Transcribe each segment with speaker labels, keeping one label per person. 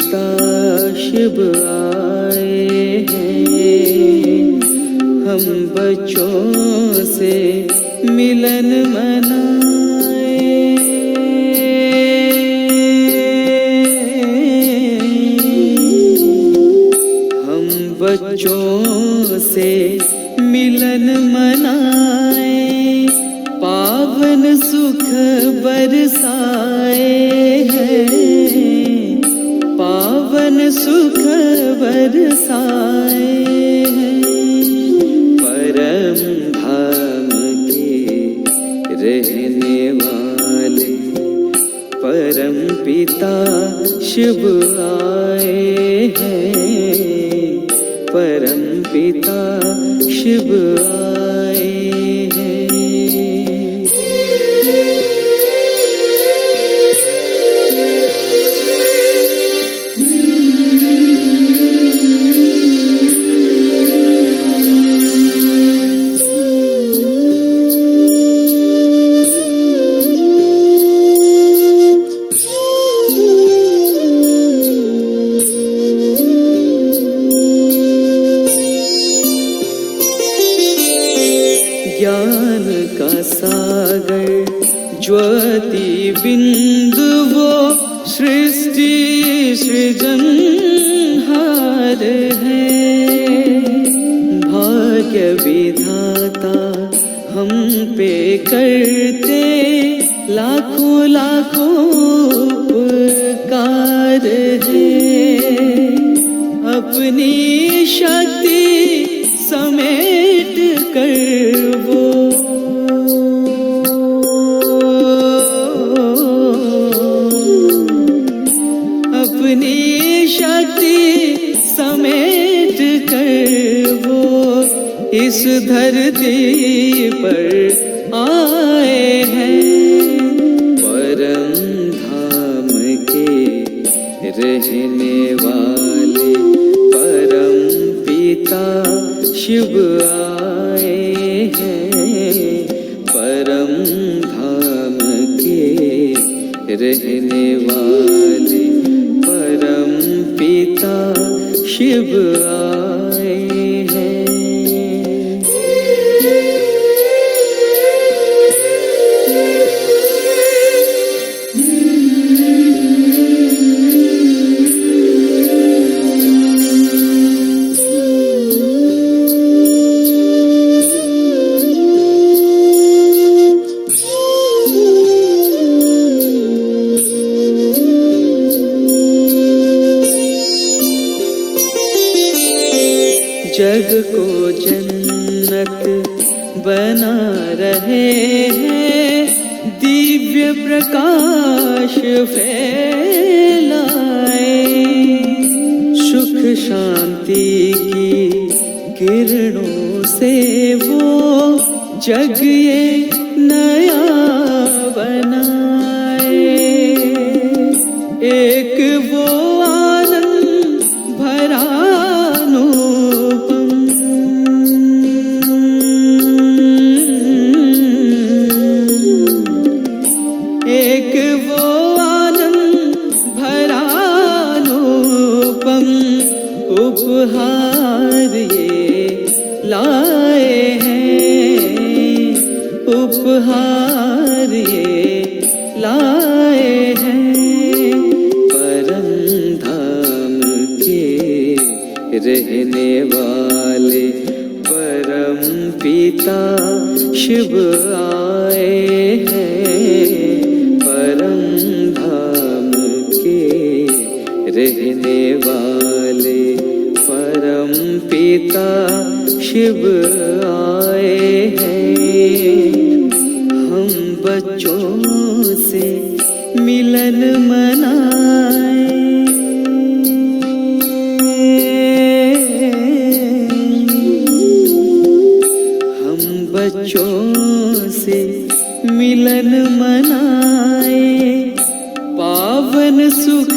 Speaker 1: पिता शिव आए हैं, हम बच्चों से मिलन मनाए। हम बच्चों से मिलन मनाए, पावन सुख बरसाए हैं, पावन सुख बरसाए हैं। परम धाम के रहने वाले परम पिता शिव आए हैं, परम पिता शिव आए हैं। ज्ञान का सागर ज्योति बिंदु वो सृष्टि सृजनहार है। भाग्य विधाता हम पे करते लाखों लाखों उपकार है। अपनी शक्ति समेट कर वो अपनी शक्ति समेट कर वो इस धरती पर आए हैं। परम धाम के रहने वाले परम पिता शिव आए हैं, परम धाम के रहने वाले परम पिता शिव आए हैं। जग को जन्नत बना रहे हैं, दिव्य प्रकाश फैलाए। सुख शांति की किरणों से वो जग ये नया बनाए। एक वो आनंद भरा एक वो आनंद भरा अनुपम उपहार ये लाए हैं, उपहार ये लाए हैं। परम धाम के रहने वाले परम पिता शिव आए हैं, परम धाम के रहने वाले परम पिता शिव आए हैं। हम बच्चों से मिलन मनाए, हम बच्चों से मिलन मनाए, पावन सुख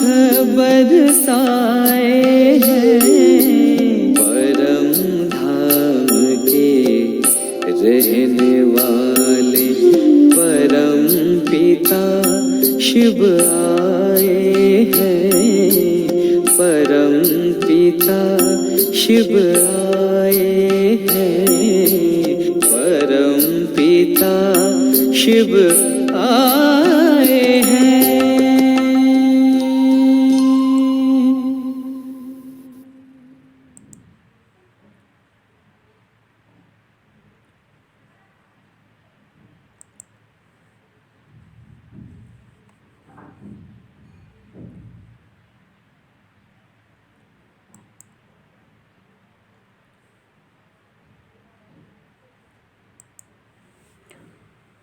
Speaker 1: बरसाए हैं। परम धाम के रहने वाले परम पिता शिव आए हैं, परम पिता शिव आए हैं, परम पिता शिव आए हैं।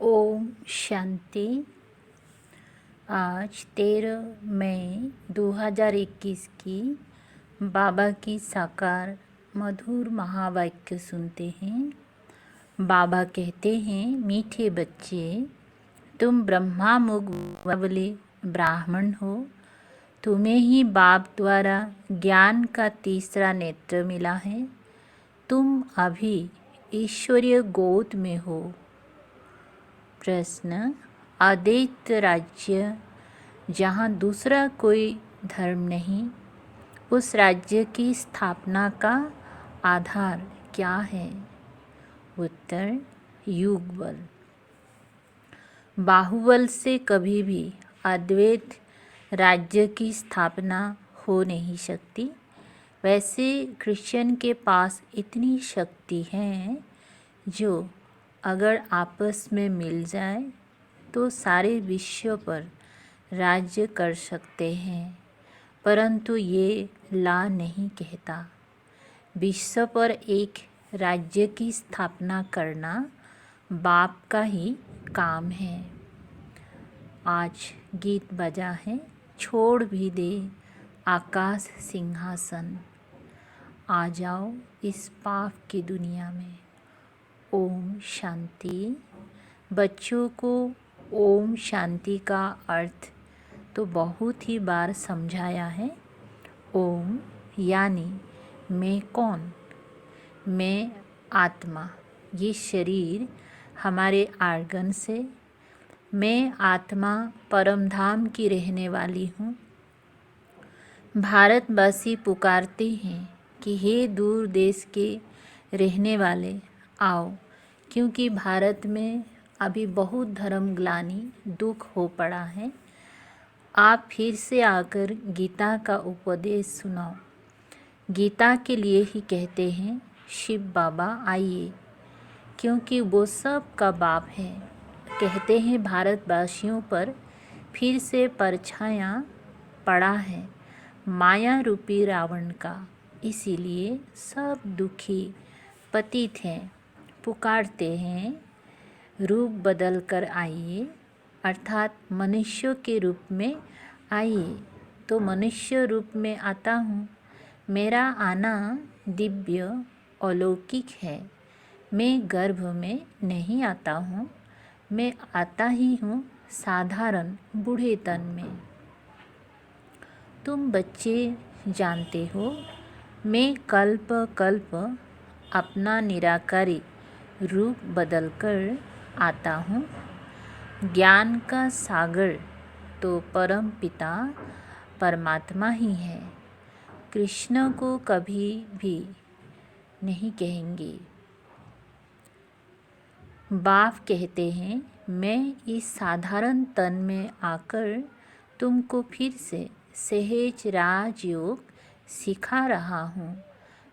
Speaker 2: ओम शांति। आज 13 मई 2021 की बाबा की साकार मधुर महावाक्य सुनते हैं। बाबा कहते हैं, मीठे बच्चे, तुम ब्रह्मा मुख वाले ब्राह्मण हो। तुम्हें ही बाप द्वारा ज्ञान का तीसरा नेत्र मिला है। तुम अभी ईश्वरीय गोद में हो। प्रश्न, अद्वैत राज्य जहाँ दूसरा कोई धर्म नहीं, उस राज्य की स्थापना का आधार क्या है? उत्तर, युगबल। बाहुबल से कभी भी अद्वैत राज्य की स्थापना हो नहीं सकती। वैसे कृष्ण के पास इतनी शक्ति है जो अगर आपस में मिल जाए तो सारे विश्व पर राज्य कर सकते हैं, परंतु ये ला नहीं कहता। विश्व पर एक राज्य की स्थापना करना बाप का ही काम है। आज गीत बजा है, छोड़ भी दे आकाश सिंहासन, आ जाओ इस पाप की दुनिया में। ओम शांति। बच्चों को ओम शांति का अर्थ तो बहुत ही बार समझाया है। ओम यानी मैं कौन? मैं आत्मा। ये शरीर हमारे आर्गन से। मैं आत्मा परम धाम की रहने वाली हूँ। भारतवासी पुकारते हैं कि हे दूर देश के रहने वाले आओ, क्योंकि भारत में अभी बहुत धर्मग्लानि दुख हो पड़ा है। आप फिर से आकर गीता का उपदेश सुनाओ। गीता के लिए ही कहते हैं शिव बाबा आइए, क्योंकि वो सब का बाप है। कहते हैं भारतवासियों पर फिर से परछाया पड़ा है माया रूपी रावण का, इसीलिए सब दुखी पतित हैं। पुकारते हैं रूप बदल कर आइए, अर्थात मनुष्य के रूप में आइए। तो मनुष्य रूप में आता हूँ। मेरा आना दिव्य अलौकिक है। मैं गर्भ में नहीं आता हूँ, मैं आता ही हूँ साधारण बूढ़े तन में। तुम बच्चे जानते हो, मैं कल्प कल्प अपना निराकारी रूप बदलकर आता हूँ। ज्ञान का सागर तो परम पिता परमात्मा ही है। कृष्ण को कभी भी नहीं कहेंगे। बाप कहते हैं, मैं इस साधारण तन में आकर तुमको फिर से सहज राजयोग सिखा रहा हूँ।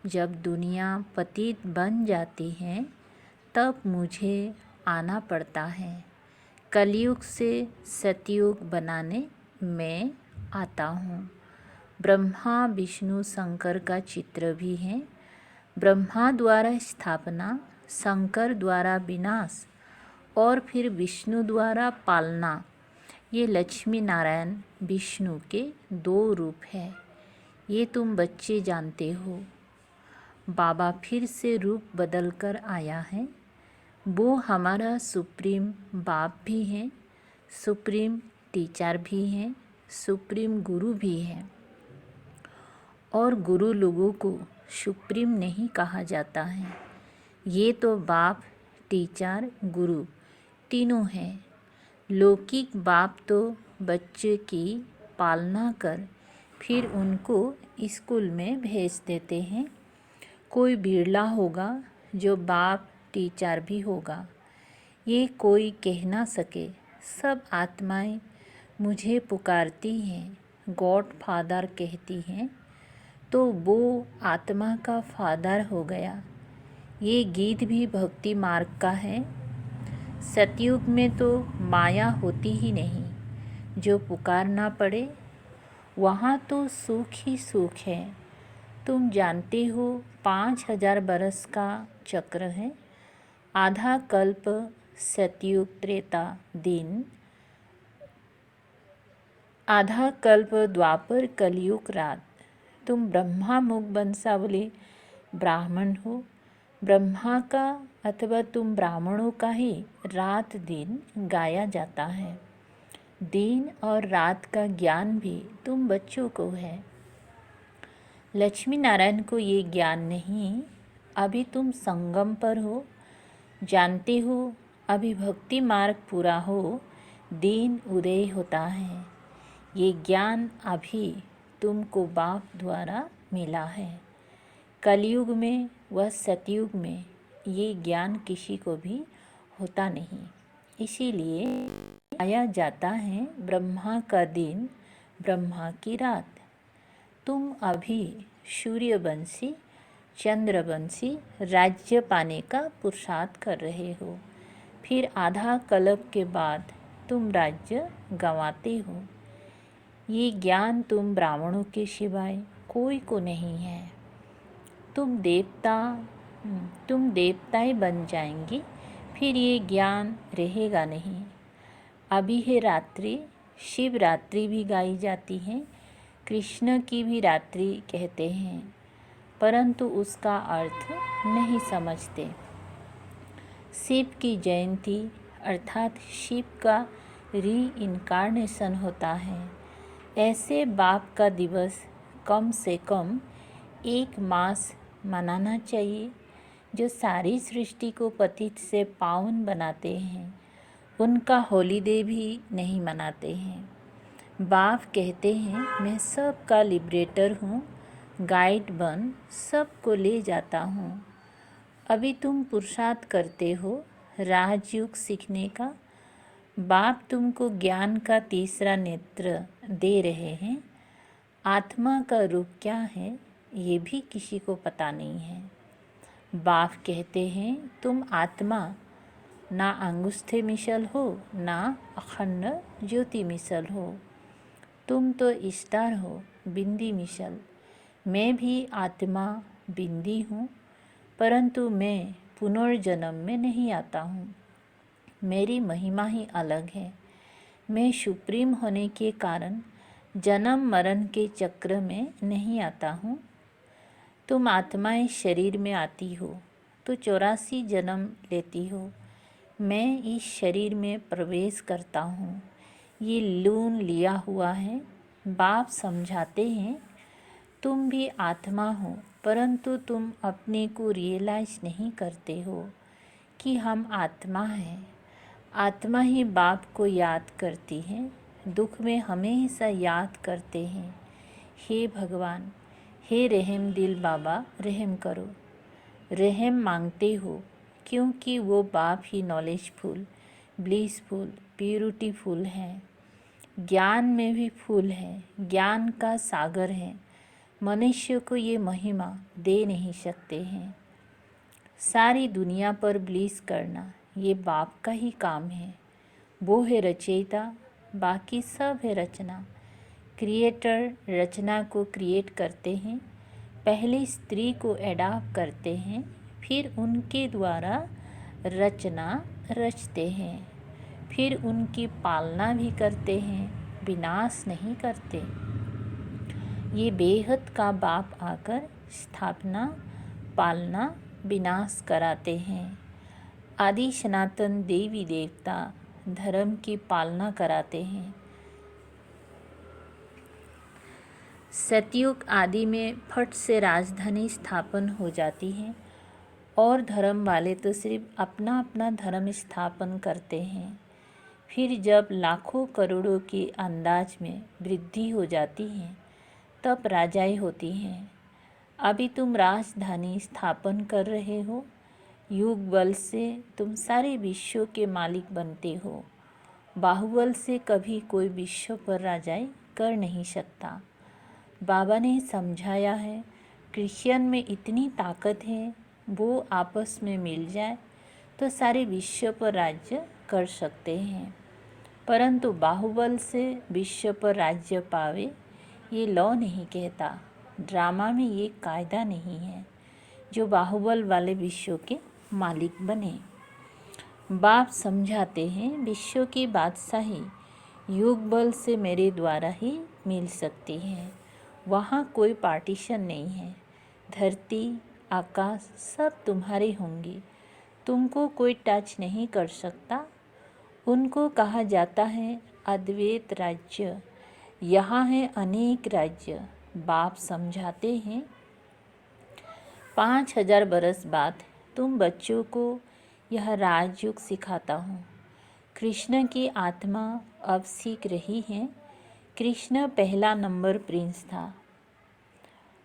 Speaker 2: जब दुनिया पतित बन जाती है तब मुझे आना पड़ता है। कलयुग से सतयुग बनाने मैं आता हूँ। ब्रह्मा विष्णु शंकर का चित्र भी है। ब्रह्मा द्वारा स्थापना, शंकर द्वारा विनाश और फिर विष्णु द्वारा पालना। ये लक्ष्मी नारायण विष्णु के दो रूप है। ये तुम बच्चे जानते हो। बाबा फिर से रूप बदल कर आया है। वो हमारा सुप्रीम बाप भी हैं, सुप्रीम टीचर भी हैं, सुप्रीम गुरु भी हैं। और गुरु लोगों को सुप्रीम नहीं कहा जाता है। ये तो बाप, टीचर, गुरु तीनों हैं। लौकिक बाप तो बच्चे की पालना कर फिर उनको स्कूल में भेज देते हैं। कोई बिरला होगा जो बाप टीचर भी होगा। ये कोई कह ना सके। सब आत्माएं मुझे पुकारती हैं, गॉड फादर कहती हैं, तो वो आत्मा का फादर हो गया। ये गीत भी भक्ति मार्ग का है। सतयुग में तो माया होती ही नहीं। जो पुकारना पड़े वहाँ तो सुख ही सुख है। तुम जानते हो 5000 बरस का चक्र है। आधा कल्प सतयुग त्रेता दिन, आधा कल्प द्वापर कलयुग रात। तुम ब्रह्मा मुख बंसावली ब्राह्मण हो। ब्रह्मा का अथवा तुम ब्राह्मणों का ही रात दिन गाया जाता है। दिन और रात का ज्ञान भी तुम बच्चों को है। लक्ष्मी नारायण को ये ज्ञान नहीं। अभी तुम संगम पर हो। जानते हो अभी भक्ति मार्ग पूरा हो, दिन उदय होता है। ये ज्ञान अभी तुमको बाप द्वारा मिला है। कलयुग में व सतयुग में ये ज्ञान किसी को भी होता नहीं। इसीलिए आया जाता है ब्रह्मा का दिन, ब्रह्मा की रात। तुम अभी सूर्यवंशी, चंद्रवंशी राज्य पाने का पुरुषार्थ कर रहे हो। फिर आधा कल्प के बाद तुम राज्य गंवाते हो। ये ज्ञान तुम ब्राह्मणों के सिवाय कोई को नहीं है। तुम देवताएं बन जाएंगी, फिर ये ज्ञान रहेगा नहीं। अभी है रात्रि, शिवरात्रि भी गाई जाती है। कृष्ण की भी रात्रि कहते हैं, परंतु उसका अर्थ नहीं समझते। शिव की जयंती अर्थात शिव का रीइंकार्नेशन होता है। ऐसे बाप का दिवस कम से कम 1 मास मनाना चाहिए। जो सारी सृष्टि को पतित से पावन बनाते हैं, उनका हॉलीडे भी नहीं मनाते हैं। बाप कहते हैं मैं सबका लिबरेटर हूँ, गाइड बन सबको ले जाता हूँ। अभी तुम पुरुषार्थ करते हो राजयोग सीखने का। बाप तुमको ज्ञान का तीसरा नेत्र दे रहे हैं। आत्मा का रूप क्या है ये भी किसी को पता नहीं है। बाप कहते हैं तुम आत्मा ना अंगुष्ठे मिसल हो, ना अखंड ज्योति मिसल हो। तुम तो स्टार हो, बिंदी मिसल। मैं भी आत्मा बिंदी हूँ, परंतु मैं पुनर्जन्म में नहीं आता हूँ। मेरी महिमा ही अलग है। मैं सुप्रीम होने के कारण जन्म मरण के चक्र में नहीं आता हूँ। तुम आत्माएं शरीर में आती हो तो 84 जन्म लेती हो। मैं इस शरीर में प्रवेश करता हूँ। ये लून लिया हुआ है। बाप समझाते हैं तुम भी आत्मा हो, परंतु तुम अपने को रियलाइज नहीं करते हो कि हम आत्मा हैं। आत्मा ही बाप को याद करती है, दुख में हमेशा याद करते हैं। हे भगवान, हे रहम दिल बाबा, रहम करो। रहम मांगते हो क्योंकि वो बाप ही नॉलेजफुल, ब्लिसफुल, प्यूरिटीफुल हैं। ज्ञान में भी फूल है, ज्ञान का सागर है। मनुष्य को ये महिमा दे नहीं सकते हैं। सारी दुनिया पर ब्लिस करना ये बाप का ही काम है। वो है रचयिता, बाकी सब है रचना। क्रिएटर रचना को क्रिएट करते हैं। पहले स्त्री को एडॉप्ट करते हैं, फिर उनके द्वारा रचना रचते हैं, फिर उनकी पालना भी करते हैं, विनाश नहीं करते। ये बेहद का बाप आकर स्थापना, पालना, विनाश कराते हैं। आदि सनातन देवी देवता धर्म की पालना कराते हैं। सतयुग आदि में फट से राजधानी स्थापन हो जाती है और धर्म वाले तो सिर्फ अपना अपना धर्म स्थापन करते हैं। फिर जब लाखों करोड़ों के अंदाज में वृद्धि हो जाती है, तब राजाएं होती हैं। अभी तुम राजधानी स्थापन कर रहे हो। युग बल से तुम सारे विश्व के मालिक बनते हो। बाहुबल से कभी कोई विश्व पर राजाई कर नहीं सकता। बाबा ने समझाया है, क्रिश्चियन में इतनी ताकत है, वो आपस में मिल जाए तो सारे विश्व पर राज्य कर सकते हैं। परंतु बाहुबल से विश्व पर राज्य पावे, ये लॉ नहीं कहता। ड्रामा में ये कायदा नहीं है जो बाहुबल वाले विश्व के मालिक बने। बाप समझाते हैं, विश्व की बादशाही युग बल से मेरे द्वारा ही मिल सकती है। वहाँ कोई पार्टीशन नहीं है। धरती आकाश सब तुम्हारे होंगे। तुमको कोई टच नहीं कर सकता। उनको कहा जाता है अद्वैत राज्य। यहाँ है अनेक राज्य। बाप समझाते हैं, 5000 बरस बाद तुम बच्चों को यह राजयोग सिखाता हूँ। कृष्ण की आत्मा अब सीख रही है। कृष्ण पहला नंबर प्रिंस था।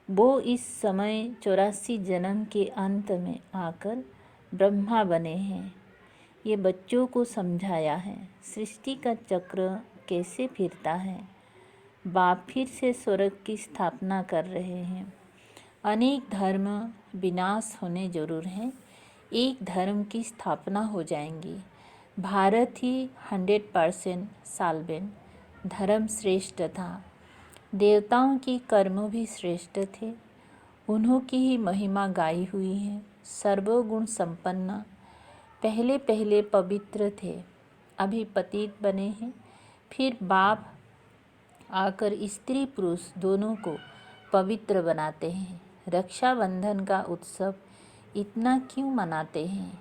Speaker 2: वो इस समय 84 जन्म के अंत में आकर ब्रह्मा बने हैं। ये बच्चों को समझाया है सृष्टि का चक्र कैसे फिरता है। बाप फिर से स्वर्ग की स्थापना कर रहे हैं। अनेक धर्म विनाश होने जरूर हैं, एक धर्म की स्थापना हो जाएंगी। भारत ही 100% साल्वेन धर्म श्रेष्ठ था। देवताओं के कर्म भी श्रेष्ठ थे। उन्हों की ही महिमा गाई हुई है। सर्वगुण संपन्न पहले पहले पवित्र थे, अभी पतित बने हैं। फिर बाप आकर स्त्री पुरुष दोनों को पवित्र बनाते हैं। रक्षाबंधन का उत्सव इतना क्यों मनाते हैं,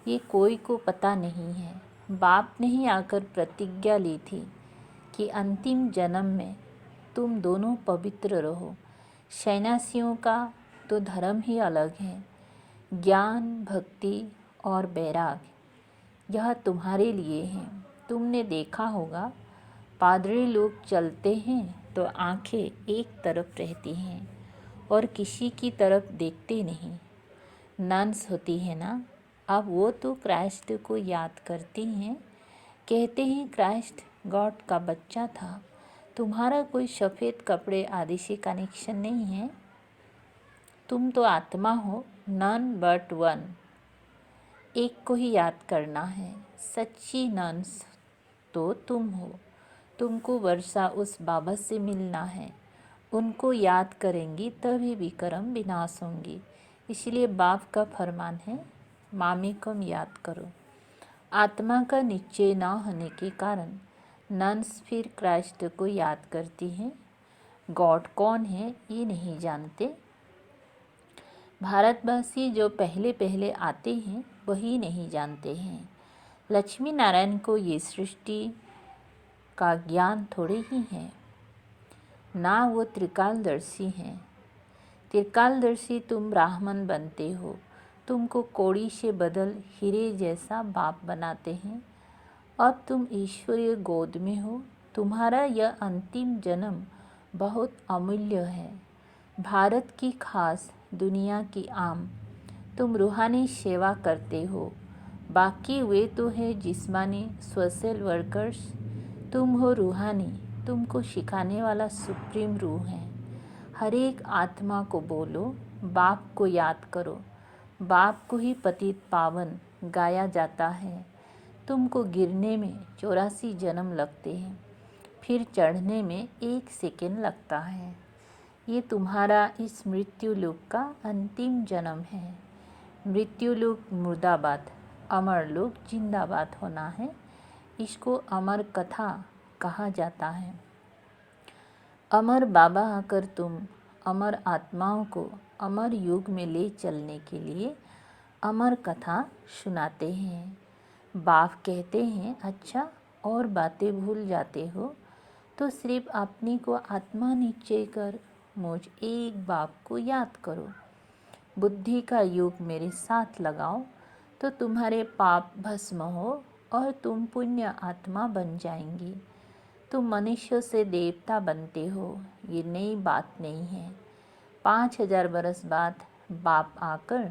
Speaker 2: ये कोई को पता नहीं है। बाप ने ही आकर प्रतिज्ञा ली थी कि अंतिम जन्म में तुम दोनों पवित्र रहो। सन्यासियों का तो धर्म ही अलग है, ज्ञान भक्ति और वैराग यह तुम्हारे लिए है। तुमने देखा होगा पादरी लोग चलते हैं तो आंखें एक तरफ रहती हैं और किसी की तरफ देखते नहीं। नन्स होती है ना, अब वो तो क्राइस्ट को याद करती हैं। कहते हैं क्राइस्ट गॉड का बच्चा था। तुम्हारा कोई सफ़ेद कपड़े आदि से कनेक्शन नहीं है। तुम तो आत्मा हो, नन बट वन। एक को ही याद करना है। सच्ची नन्स तो तुम हो। तुमको वर्षा उस बाबा से मिलना है। उनको याद करेंगी तभी विक्रम विनाश होंगी। इसलिए बाप का फरमान है, मामी को याद करो। आत्मा का निश्चय न होने के कारण नन्स फिर क्राइस्ट को याद करती हैं। गॉड कौन है ये नहीं जानते। भारतवासी जो पहले पहले आते हैं वही नहीं जानते हैं। लक्ष्मी नारायण को ये सृष्टि का ज्ञान थोड़े ही है ना, वो त्रिकालदर्शी हैं। त्रिकालदर्शी तुम ब्राह्मण बनते हो। तुमको कौड़ी से बदल हीरे जैसा बाप बनाते हैं। अब तुम ईश्वरीय गोद में हो। तुम्हारा यह अंतिम जन्म बहुत अमूल्य है। भारत की खास, दुनिया की आम। तुम रूहानी सेवा करते हो। बाकी वे तो है जिस्मानी सोशल वर्कर्स। तुम हो रूहानी। तुमको सिखाने वाला सुप्रीम रूह है। हर एक आत्मा को बोलो, बाप को याद करो। बाप को ही पतित पावन गाया जाता है। तुमको गिरने में 84 जन्म लगते हैं, फिर चढ़ने में 1 सेकेंड लगता है। ये तुम्हारा इस मृत्यु लोक का अंतिम जन्म है। मृत्यु लोक मुर्दाबाद, अमर लोक जिंदाबाद होना है। इसको अमर कथा कहा जाता है। अमर बाबा आकर तुम अमर आत्माओं को अमर युग में ले चलने के लिए अमर कथा सुनाते हैं। बाप कहते हैं, अच्छा और बातें भूल जाते हो तो सिर्फ अपनी को आत्मा निश्चय कर मुझ एक बाप को याद करो। बुद्धि का योग मेरे साथ लगाओ तो तुम्हारे पाप भस्म हो और तुम पुण्य आत्मा बन जाएंगी। तुम मनुष्य से देवता बनते हो, ये नई बात नहीं है। 5000 बरस बाद बाप आकर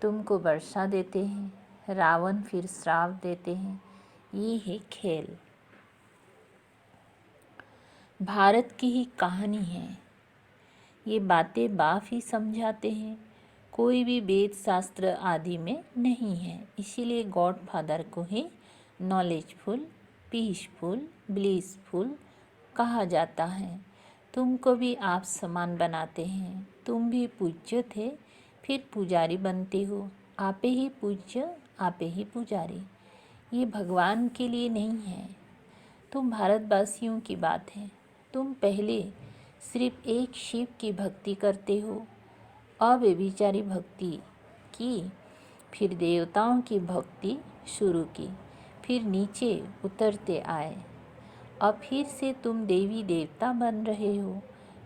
Speaker 2: तुमको वर्षा देते हैं, रावण फिर श्राप देते हैं। ये है खेल। भारत की ही कहानी है। ये बातें बाप ही समझाते हैं, कोई भी वेद शास्त्र आदि में नहीं है। इसीलिए गॉड फादर को ही नॉलेजफुल, पीसफुल, ब्लिसफुल कहा जाता है। तुमको भी आप समान बनाते हैं। तुम भी पूज्य थे, फिर पुजारी बनते हो। आपे ही पूज्य, आपे ही पुजारी। ये भगवान के लिए नहीं है, तुम भारतवासियों की बात है। तुम पहले सिर्फ एक शिव की भक्ति करते हो, अव्यभिचारी भक्ति की, फिर देवताओं की भक्ति शुरू की, फिर नीचे उतरते आए। अब फिर से तुम देवी देवता बन रहे हो।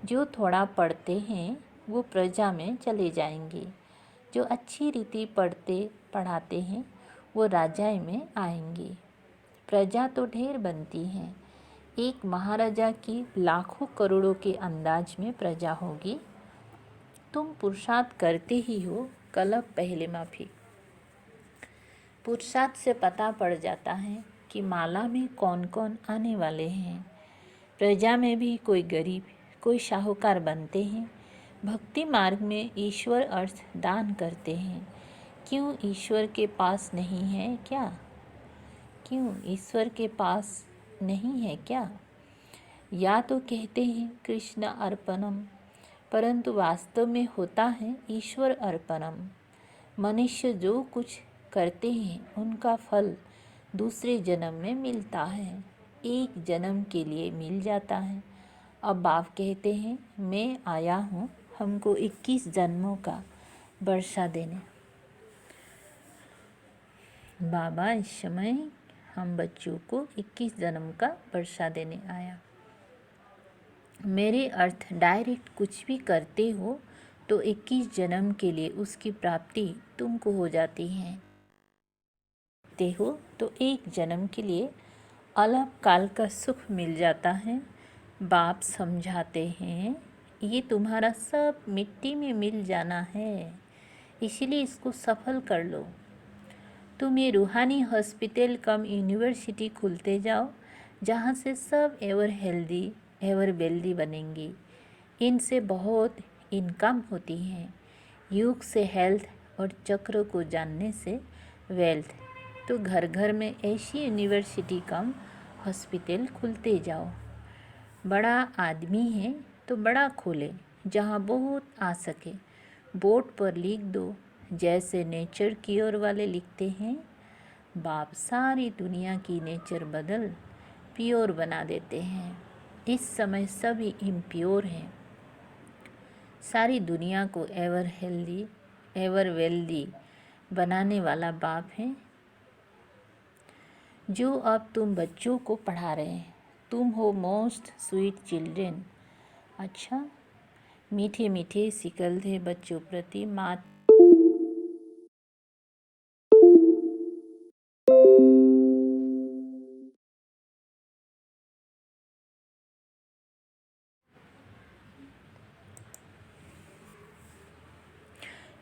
Speaker 2: जो थोड़ा पढ़ते हैं वो प्रजा में चले जाएंगे, जो अच्छी रीति पढ़ते पढ़ाते हैं वो राजाई में आएंगे। प्रजा तो ढेर बनती हैं, एक महाराजा की लाखों करोड़ों के अंदाज में प्रजा होगी। तुम पुरुषार्थ करते ही हो। कलप पहले माफी। पुरुषार्थ से पता पड़ जाता है कि माला में कौन कौन आने वाले हैं। प्रजा में भी कोई गरीब, कोई साहूकार बनते हैं। भक्ति मार्ग में ईश्वर अर्थ दान करते हैं। क्यों ईश्वर के पास नहीं है क्या? क्यों ईश्वर के पास नहीं है क्या? या तो कहते हैं कृष्ण अर्पणम, परंतु वास्तव में होता है ईश्वर अर्पणम। मनुष्य जो कुछ करते हैं उनका फल दूसरे जन्म में मिलता है, एक जन्म के लिए मिल जाता है। अब बाप कहते हैं मैं आया हूँ हमको 21 जन्मों का वर्षा देने। बाबा इस समय हम बच्चों को 21 जन्म का वर्षा देने आया। मेरे अर्थ डायरेक्ट कुछ भी करते हो तो 21 जन्म के लिए उसकी प्राप्ति तुमको हो जाती है। करते हो तो एक जन्म के लिए अलग काल का सुख मिल जाता है। बाप समझाते हैं ये तुम्हारा सब मिट्टी में मिल जाना है, इसलिए इसको सफल कर लो। तुम ये रूहानी हॉस्पिटल कम यूनिवर्सिटी खुलते जाओ, जहाँ से सब एवर हेल्दी एवर वेल्दी बनेंगी। इनसे बहुत इनकम होती है। युग से हेल्थ और चक्र को जानने से वेल्थ। तो घर घर में ऐसी यूनिवर्सिटी कम हॉस्पिटल खुलते जाओ। बड़ा आदमी है तो बड़ा खोले, जहाँ बहुत आ सके। बोर्ड पर लिख दो, जैसे नेचर क्योर वाले लिखते हैं। बाप सारी दुनिया की नेचर बदल प्योर बना देते हैं। इस समय सभी इम्प्योर हैं। सारी दुनिया को एवर हेल्दी एवर वेल्दी बनाने वाला बाप है, जो अब तुम बच्चों को पढ़ा रहे हैं। तुम हो मोस्ट स्वीट चिल्ड्रेन। अच्छा, मीठे मीठे सिकल थे बच्चों प्रति मात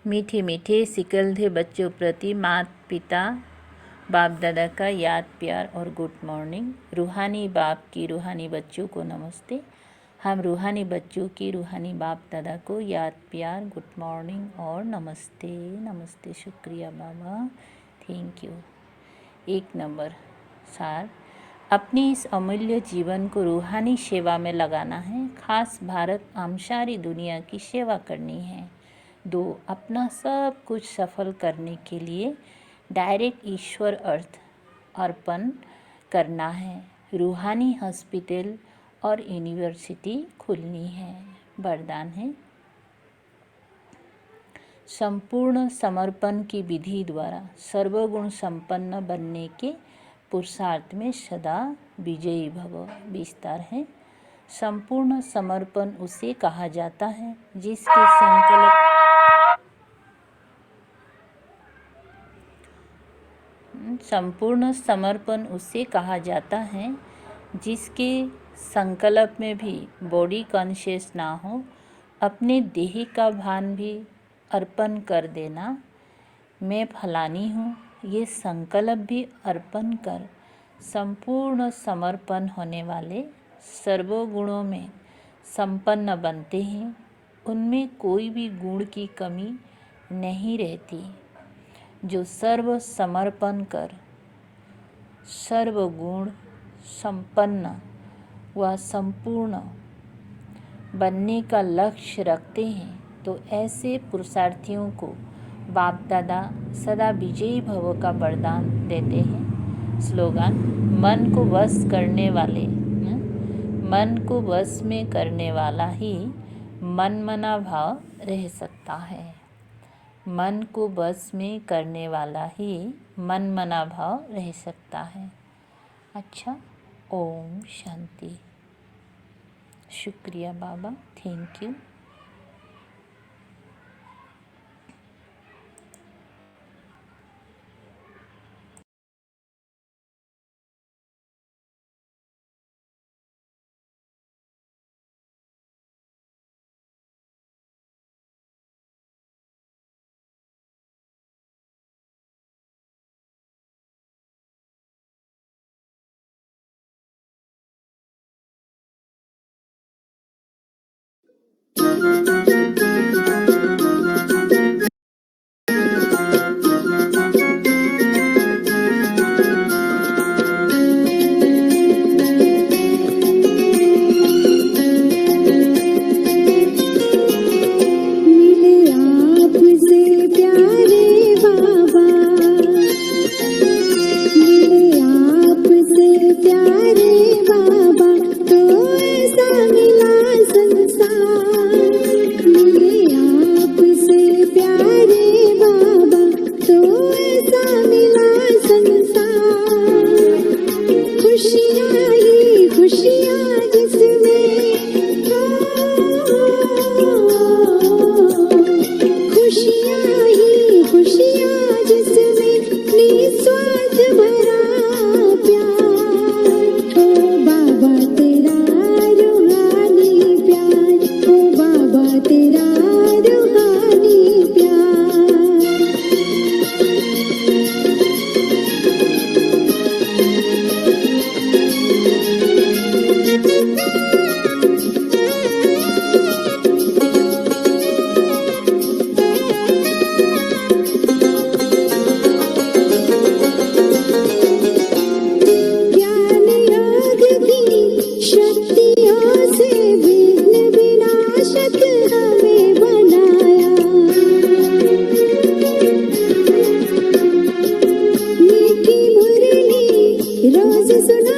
Speaker 2: मीठे मीठे सिकल थे बच्चों प्रति माता पिता बाप दादा का याद प्यार और गुड मॉर्निंग। रूहानी बाप की रूहानी बच्चों को नमस्ते। हम रूहानी बच्चों की रूहानी बाप दादा को याद प्यार, गुड मॉर्निंग और नमस्ते। नमस्ते, शुक्रिया बाबा, थैंक यू। 1 नंबर सार, अपनी इस अमूल्य जीवन को रूहानी सेवा में लगाना है। खास भारत आम सारी दुनिया की सेवा करनी है। 2, अपना सब कुछ सफल करने के लिए डायरेक्ट ईश्वर अर्थ अर्पण करना है। रूहानी हॉस्पिटल और यूनिवर्सिटी खुलनी है। वरदान है संपूर्ण समर्पण की विधि द्वारा सर्वगुण संपन्न बनने के पुरुषार्थ में सदा विजयी भव। विस्तार है संपूर्ण समर्पण उसे कहा जाता है जिसके संकल्प संपूर्ण समर्पण उसे कहा जाता है जिसके संकल्प में भी बॉडी कॉन्शियस ना हो, अपने देह का भान भी अर्पण कर देना। मैं फलानी हूँ, ये संकल्प भी अर्पण कर संपूर्ण समर्पण होने वाले सर्वगुणों में संपन्न बनते हैं। उनमें कोई भी गुण की कमी नहीं रहती। जो सर्व समर्पण कर सर्वगुण संपन्न व संपूर्ण बनने का लक्ष्य रखते हैं, तो ऐसे पुरुषार्थियों को बाप दादा सदा विजयी भव का वरदान देते हैं। स्लोगन: मन को वश करने वाले, मन को वश में करने वाला ही मनमना भाव रह सकता है। मन को वश में करने वाला ही मनमना भाव रह सकता है। अच्छा, ओम शांति। शुक्रिया बाबा, थैंक यू।
Speaker 3: Rose soon